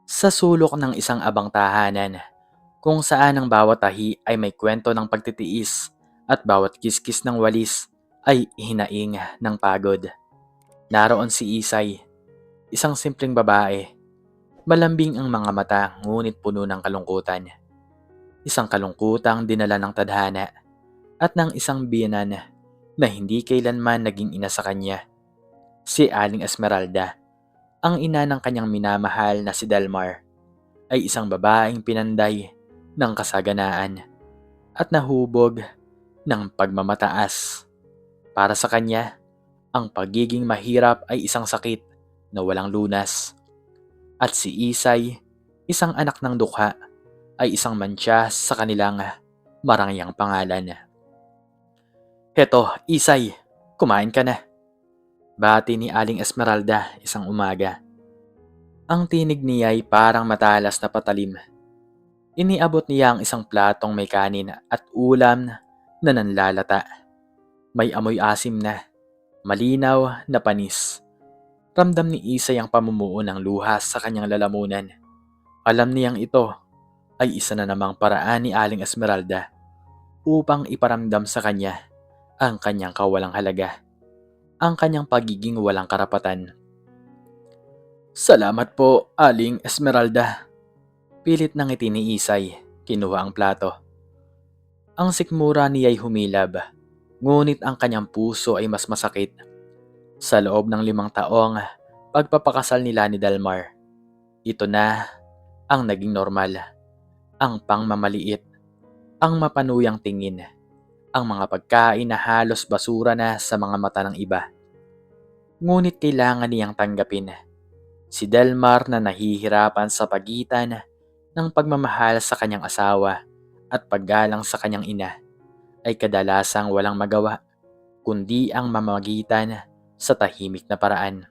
Sa sulok ng isang abang tahanan, kung saan ang bawat tahi ay may kwento ng pagtitiis at bawat kiskis ng walis ay hinaing ng pagod. Naroon si Isay, isang simpleng babae. Malambing ang mga mata ngunit puno ng kalungkutan. Isang kalungkutang dinala ng tadhana at ng isang biyenan na hindi kailanman naging ina sa kanya. Si Aling Esmeralda, ang ina ng kanyang minamahal na si Delmar, ay isang babaeng pinanday ng kasaganaan at nahubog ng pagmamataas. Para sa kanya, ang pagiging mahirap ay isang sakit na walang lunas. At si Isay, isang anak ng dukha, ay isang mantsa sa kanilang marangyang pangalan. Heto, Isay, kumain ka na. Bati ni Aling Esmeralda isang umaga. Ang tinig niya ay parang matalas na patalim. Iniabot niya ang isang platong may kanin at ulam na nanlalata. May amoy asim na, malinaw na panis. Ramdam ni Isay ang pamumuo ng luha sa kanyang lalamunan. Alam niyang ito ay isa na namang paraan ni Aling Esmeralda upang iparamdam sa kanya ang kanyang kawalang halaga, ang kanyang pagiging walang karapatan. Salamat po, Aling Esmeralda. Pilit ng ngiti ni Isay, kinuha ang plato. Ang sikmura niya ay humilab, ngunit ang kanyang puso ay mas masakit. Sa loob ng 5 taong pagpapakasal nila ni Delmar, ito na ang naging normal, ang pangmamaliit, ang mapanuyang tingin, ang mga pagkain na halos basura na sa mga mata ng iba. Ngunit kailangan niyang tanggapin si Delmar na nahihirapan sa pagitan ng pagmamahal sa kanyang asawa at paggalang sa kanyang ina ay kadalasang walang magawa kundi ang mamagitan sa tahimik na paraan.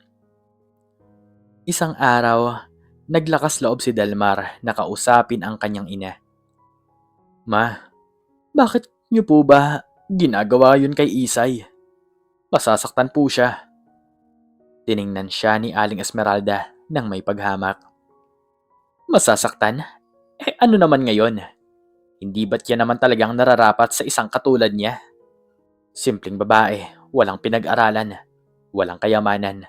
Isang araw, naglakas loob si Delmar na kausapin ang kanyang ina. Ma, bakit niyo po ba ginagawa yun kay Isay? Masasaktan po siya. Tiningnan siya ni Aling Esmeralda nang may paghamak. Masasaktan? Ano naman ngayon? Hindi ba't yan naman talagang nararapat sa isang katulad niya? Simpleng babae, walang pinag-aralan, walang kayamanan.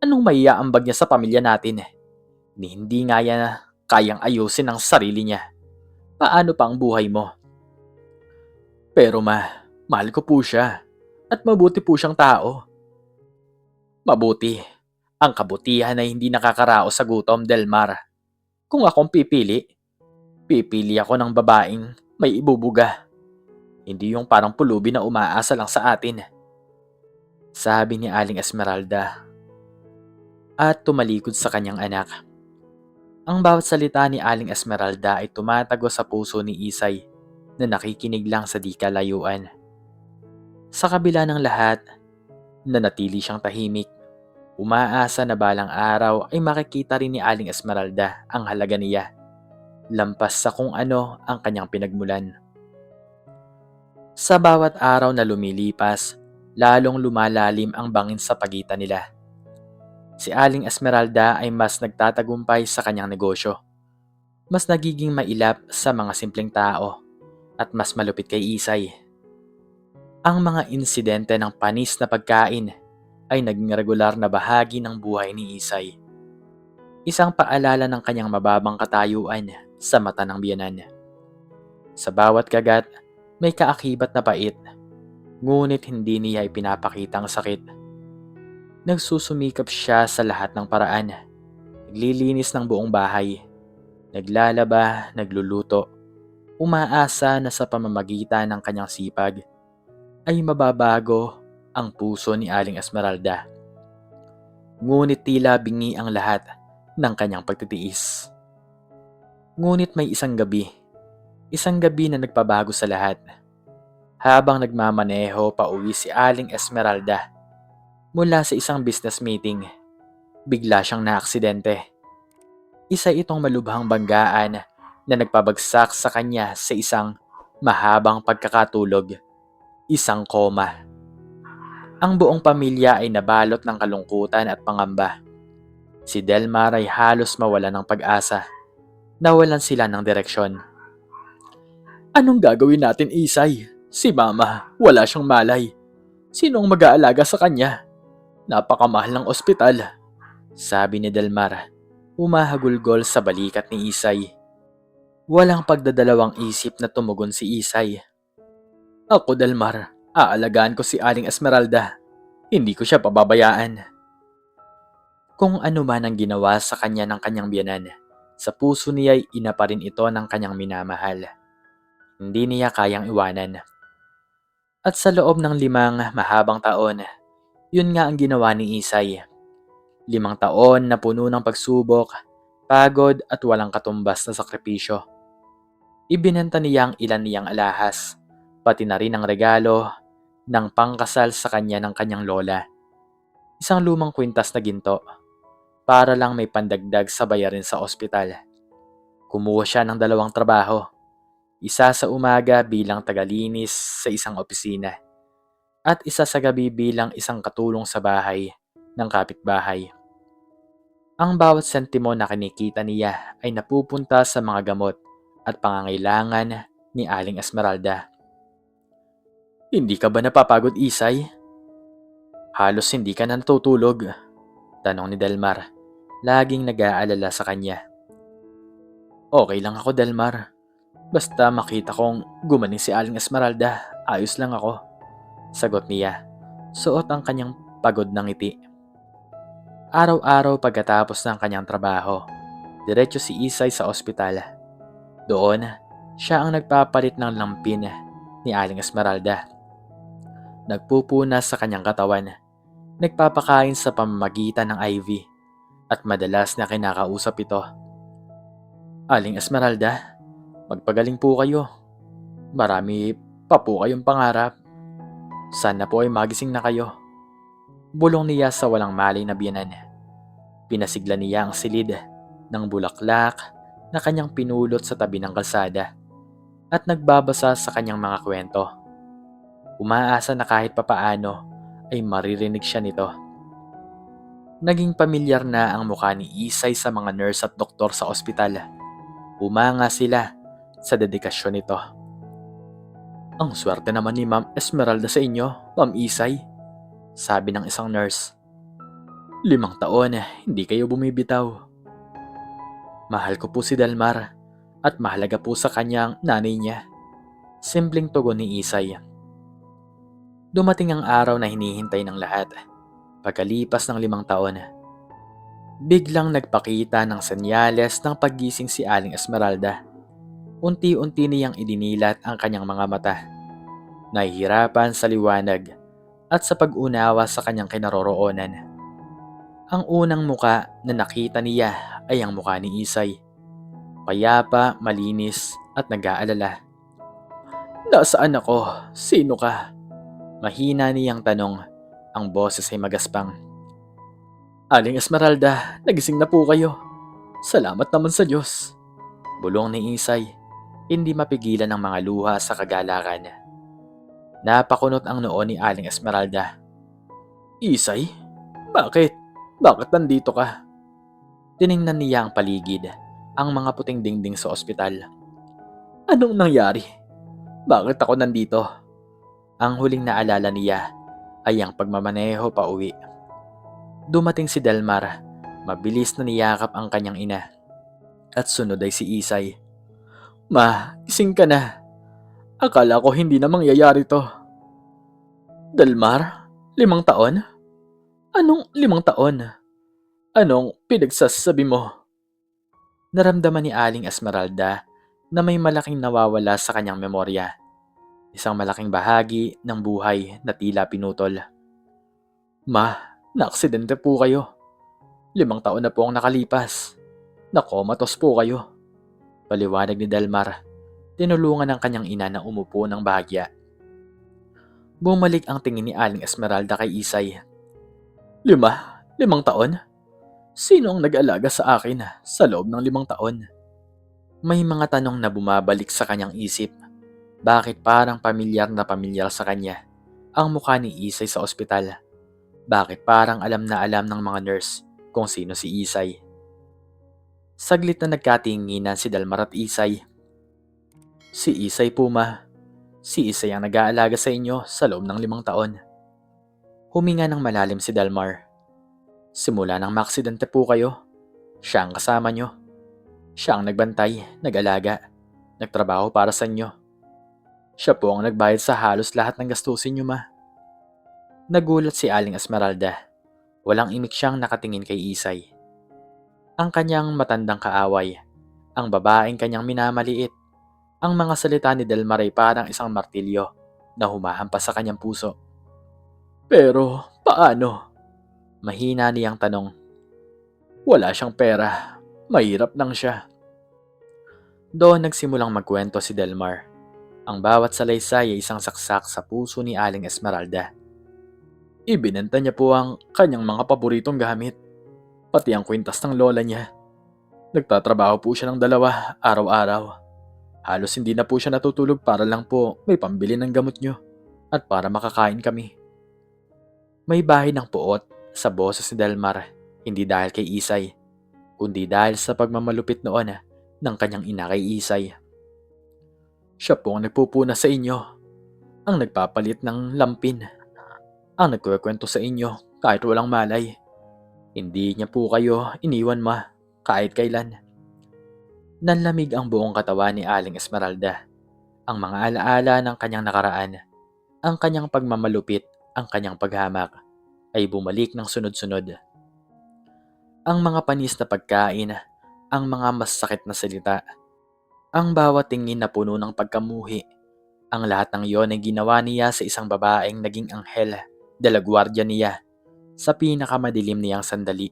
Anong maiaambag niya sa pamilya natin? Ni hindi nga yan kayang ayusin ang sarili niya. Paano pa ang buhay mo? Pero mahal ko po siya at mabuti po siyang tao. Mabuti. Ang kabutihan ay hindi nakakaraos sa gutom, Delmar. Kung akong pipili ako ng babaeng may ibubuga. Hindi yung parang pulubi na umaasa lang sa atin. Sabi ni Aling Esmeralda at tumalikod sa kanyang anak. Ang bawat salita ni Aling Esmeralda ay tumatago sa puso ni Isay na nakikinig lang sa di kalayuan. Sa kabila ng lahat, nanatili siyang tahimik. Umaasa na balang araw ay makikita rin ni Aling Esmeralda ang halaga niya, lampas sa kung ano ang kanyang pinagmulan. Sa bawat araw na lumilipas, lalong lumalalim ang bangin sa pagitan nila. Si Aling Esmeralda ay mas nagtatagumpay sa kanyang negosyo. Mas nagiging mailap sa mga simpleng tao at mas malupit kay Isay. Ang mga insidente ng panis na pagkain ay naging regular na bahagi ng buhay ni Isay. Isang paalala ng kanyang mababang katayuan sa mata ng biyenan. Sa bawat kagat, may kaakibat na pait, ngunit hindi niya ipinapakita ang sakit. Nagsusumikap siya sa lahat ng paraan. Naglilinis ng buong bahay. Naglalaba, nagluluto. Umaasa na sa pamamagitan ng kanyang sipag ay mababago ang puso ni Aling Esmeralda. Ngunit tila bingi ang lahat ng kanyang pagtitiis. Ngunit may isang gabi na nagpabago sa lahat. Habang nagmamaneho pauwi si Aling Esmeralda mula sa isang business meeting, bigla siyang naaksidente. Isa itong malubhang banggaan na nagpabagsak sa kanya sa isang mahabang pagkakatulog, isang koma. Ang buong pamilya ay nabalot ng kalungkutan at pangamba. Si Delmar ay halos mawala ng pag-asa. Nawalan sila ng direksyon. Anong gagawin natin, Isay? Si Mama, wala siyang malay. Sino ang mag-aalaga sa kanya? Napakamahal ng ospital, sabi ni Delmar. Humahagulgol sa balikat ni Isay. Walang pagdadalawang isip na tumugon si Isay. Ako, Delmar, aalagaan ko si Aling Esmeralda. Hindi ko siya pababayaan. Kung ano man ang ginawa sa kanya ng kanyang biyanan, sa puso niya ay ina pa rin ito ng kanyang minamahal. Hindi niya kayang iwanan. At sa loob ng 5 mahabang taon, yun nga ang ginawa ni Isay. 5 taon na puno ng pagsubok, pagod at walang katumbas na sakripisyo. Ibinenta niya ang ilan niyang alahas, pati na rin ang regalo ng pangkasal sa kanya ng kanyang lola. Isang lumang kwintas na ginto, para lang may pandagdag sa bayarin sa ospital. Kumuha siya ng 2 trabaho. Isa sa umaga bilang tagalinis sa isang opisina at isa sa gabi bilang isang katulong sa bahay ng kapitbahay. Ang bawat sentimo na kinikita niya ay napupunta sa mga gamot at pangangailangan ni Aling Esmeralda. Hindi ka ba napapagod, Isay? Halos hindi ka na natutulog, tanong ni Delmar, laging nag-aalala sa kanya. Okay lang ako, Delmar. Basta makita kong gumaling si Aling Esmeralda, ayos lang ako, sagot niya. Suot ang kanyang pagod na ngiti. Araw-araw pagkatapos ng kanyang trabaho, diretso si Isay sa ospital. Doon, siya ang nagpapalit ng lampin ni Aling Esmeralda. Nagpupunas sa kanyang katawan, nagpapakain sa pamamagitan ng IV, at madalas na kinakausap ito. Aling Esmeralda, magpagaling po kayo. Marami pa po kayong pangarap. Sana po ay magising na kayo. Bulong niya sa walang malay na biyanan. Pinasigla niya ang silid ng bulaklak na kanyang pinulot sa tabi ng kalsada at nagbabasa sa kanyang mga kwento. Umaasa na kahit papaano ay maririnig siya nito. Naging pamilyar na ang mukha ni Isay sa mga nurse at doktor sa ospital. Humanga sila sa dedikasyon nito. Ang swerte naman ni Ma'am Esmeralda sa inyo, Ma'am Isay, sabi ng isang nurse. 5 taon, hindi kayo bumibitaw. Mahal ko po si Delmar at mahalaga po sa kanyang nanay niya. Simpleng tugon ni Isay. Dumating ang araw na hinihintay ng lahat. Pagkalipas ng 5 taon, biglang nagpakita ng senyales ng paggising si Aling Esmeralda. Unti-unti niyang idinilat ang kanyang mga mata. Nahihirapan sa liwanag at sa pag-unawa sa kanyang kinaroroonan. Ang unang muka na nakita niya ay ang muka ni Isay. Payapa, malinis at nag-aalala. Nasaan ako? Sino ka? Mahina niyang tanong. Ang boses ay magaspang. Aling Esmeralda, nagising na po kayo. Salamat naman sa Diyos. Bulong ni Isay. Hindi mapigilan ang mga luha sa kagalakan. Napakunot ang noo ni Aling Esmeralda. Isay? Bakit? Bakit nandito ka? Tiningnan niya ang paligid, ang mga puting dingding sa ospital. Anong nangyari? Bakit ako nandito? Ang huling naalala niya ay ang pagmamaneho pa uwi. Dumating si Delmar, mabilis na niyakap ang kanyang ina. At sunod ay si Isay. Ma, ising ka na. Akala ko hindi na mangyayari to. Delmar, 5 taon? Anong 5 taon? Anong pinagsasabi mo? Naramdaman ni Aling Esmeralda na may malaking nawawala sa kanyang memorya. Isang malaking bahagi ng buhay na tila pinutol. Ma, naaksidente po kayo. 5 taon na po ang nakalipas. Nakomatos po kayo. Paliwanag ni Delmar. Tinulungan ng kanyang ina na umupo ng bahagya. Bumalik ang tingin ni Aling Esmeralda kay Isay. 5 taon? Sino ang nag-alaga sa akin sa loob ng 5 taon? May mga tanong na bumabalik sa kanyang isip. Bakit parang pamilyar na pamilyar sa kanya ang mukha ni Isay sa ospital? Bakit parang alam na alam ng mga nurse kung sino si Isay. Saglit na nagkatinginan si Dalmar at Isay. Si Isay po, ma. Si Isay ang nag-aalaga sa inyo sa loob ng 5 taon. Huminga ng malalim si Dalmar. Simula nang maaksidente po kayo, siya ang kasama nyo. Siya ang nagbantay, nag-alaga, nagtrabaho para sa inyo. Siya po ang nagbayad sa halos lahat ng gastusin nyo, ma. Nagulat si Aling Esmeralda. Walang imik siyang nakatingin kay Isay. Ang kanyang matandang kaaway, ang babaeng kanyang minamaliit, ang mga salita ni Delmar ay parang isang martilyo na humahampas sa kanyang puso. Pero paano? Mahina niyang tanong. Wala siyang pera. Mahirap lang siya. Doon nagsimulang magkwento si Delmar. Ang bawat salaysay ay isang saksak sa puso ni Aling Esmeralda. Ibinenta niya po ang kanyang mga paboritong gamit, pati ang kwintas ng lola niya. Nagtatrabaho po siya ng 2 araw-araw. Halos hindi na po siya natutulog para lang po may pambili ng gamot niyo at para makakain kami. May bahay ng puot sa boses ni Delmar, hindi dahil kay Isay, kundi dahil sa pagmamalupit noon ng kanyang ina kay Isay. Siya po ang nagpupuna sa inyo, ang nagpapalit ng lampin, ang nagkukwento sa inyo kahit walang malay. Hindi niya po kayo iniwan, ma, kahit kailan. Nanlamig ang buong katawan ni Aling Esmeralda. Ang mga alaala ng kanyang nakaraan, ang kanyang pagmamalupit, ang kanyang paghamak, ay bumalik ng sunod-sunod. Ang mga panis na pagkain, ang mga masakit na salita, ang bawat tingin na puno ng pagkamuhi, ang lahat ng iyon ay ginawa niya sa isang babaeng naging anghel de la guardia niya sa pinakamadilim niyang sandali.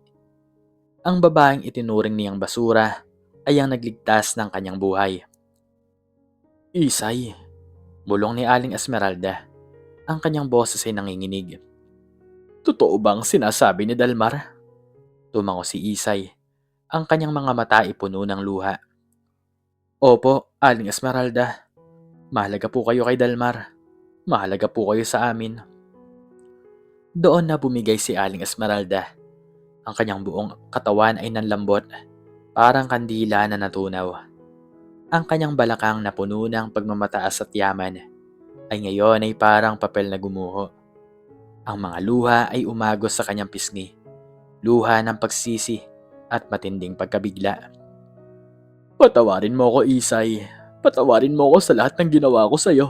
Ang babaeng itinuring niyang basura ay ang nagligtas ng kanyang buhay. Isay, bulong ni Aling Esmeralda. Ang kanyang boses ay nanginginig. Totoo bang sinasabi ni Dalmar? Tumango si Isay. Ang kanyang mga mata ay puno ng luha. Opo, Aling Esmeralda. Mahalaga po kayo kay Dalmar. Mahalaga po kayo sa amin. Doon na bumigay si Aling Esmeralda. Ang kanyang buong katawan ay nanlambot, parang kandila na natunaw. Ang kanyang balakang na puno ng pagmamataas at yaman ay ngayon ay parang papel na gumuho. Ang mga luha ay umagos sa kanyang pisngi, luha ng pagsisi at matinding pagkabigla. Patawarin mo ko, Isay. Patawarin mo ko sa lahat ng ginawa ko sa'yo.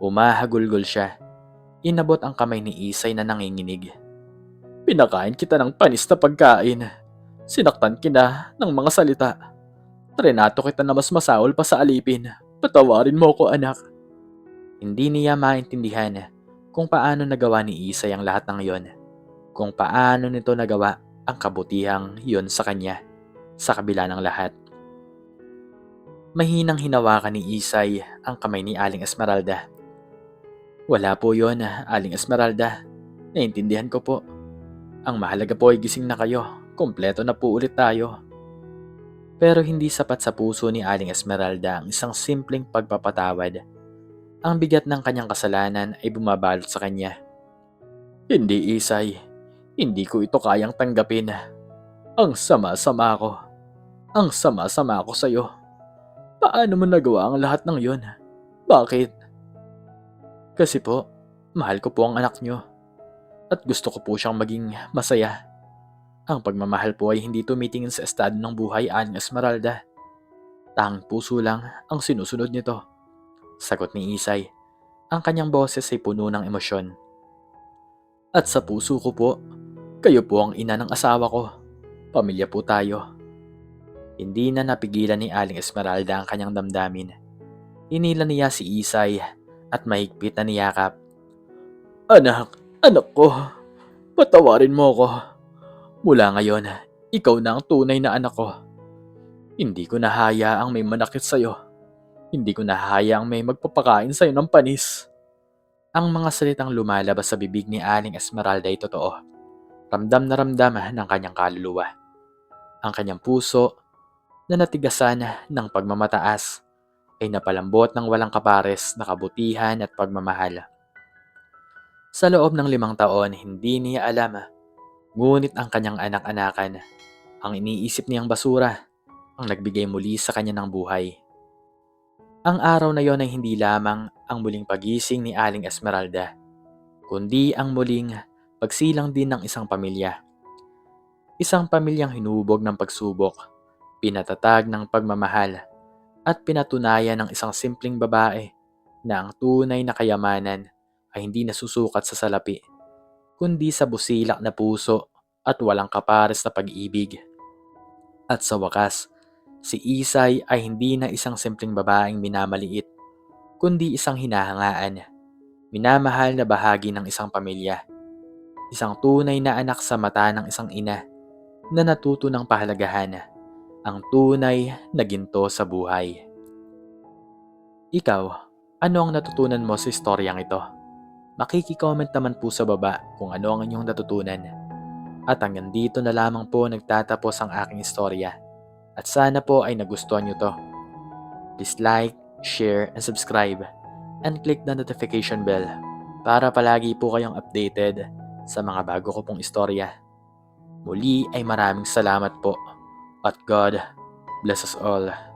Umahagulgol siya. Inabot ang kamay ni Isay na nanginginig. Pinakain kita ng panis na pagkain. Sinaktan kita ng mga salita. Trenato kita na mas masahol pa sa alipin. Patawarin mo ko, anak. Hindi niya maintindihan kung paano nagawa ni Isay ang lahat ng iyon. Kung paano nito nagawa ang kabutihang iyon sa kanya, sa kabila ng lahat. Mahinang hinawakan ni Isay ang kamay ni Aling Esmeralda. Wala po yon, Aling Esmeralda. Naintindihan ko po. Ang mahalaga po ay gising na kayo. Kompleto na po ulit tayo. Pero hindi sapat sa puso ni Aling Esmeralda ang isang simpleng pagpapatawad. Ang bigat ng kanyang kasalanan ay bumabalot sa kanya. Hindi, Isay. Hindi ko ito kayang tanggapin. Ang sama-sama ko. Ang sama-sama ko sa'yo. Paano mo nagawa ang lahat ng yon? Bakit? Kasi po, mahal ko po ang anak nyo. At gusto ko po siyang maging masaya. Ang pagmamahal po ay hindi tumitingin sa estado ng buhay, Aling Esmeralda. Tanging puso lang ang sinusunod nito. Sagot ni Isay. Ang kanyang boses ay puno ng emosyon. At sa puso ko po, kayo po ang ina ng asawa ko. Pamilya po tayo. Hindi na napigilan ni Aling Esmeralda ang kanyang damdamin. Inila niya si Isay at mahigpit na niyakap. Anak, anak ko, patawarin mo ko. Mula ngayon, ikaw na ang tunay na anak ko. Hindi ko nahayaang may manakit sa'yo. Hindi ko nahayaang may magpapakain sa'yo ng panis. Ang mga salitang lumalabas sa bibig ni Aling Esmeralda ay totoo. Ramdam na ramdam ng kanyang kaluluwa. Ang kanyang puso na natigasan ng pagmamataas ay napalambot ng walang kapares na kabutihan at pagmamahal. Sa loob ng 5 taon, hindi niya alam Ngunit ang kanyang anak-anakan, ang iniisip niyang basura, ang nagbigay muli sa kanya ng buhay. Ang araw na yon ay hindi lamang ang muling pagising ni Aling Esmeralda, kundi ang muling pagsilang din ng isang pamilya. Isang pamilyang hinubog ng pagsubok, pinatatag ng pagmamahal, at pinatunayan ng isang simpleng babae na ang tunay na kayamanan ay hindi nasusukat sa salapi, kundi sa busilak na puso at walang kapares na pag-ibig. At sa wakas, si Isay ay hindi na isang simpleng babaeng minamaliit, kundi isang hinahangaan, minamahal na bahagi ng isang pamilya, isang tunay na anak sa mata ng isang ina na natuto ng pahalagahan ang tunay na ginto sa buhay. Ikaw, ano ang natutunan mo sa istoryang ito? Makiki-comment naman po sa baba kung ano ang inyong natutunan. At hanggang dito na lamang po nagtatapos ang aking istorya. At sana po ay nagustuhan nyo to. Please like, share, and subscribe. And click the notification bell para palagi po kayong updated sa mga bago ko pong istorya. Muli ay maraming salamat po. At God bless us all.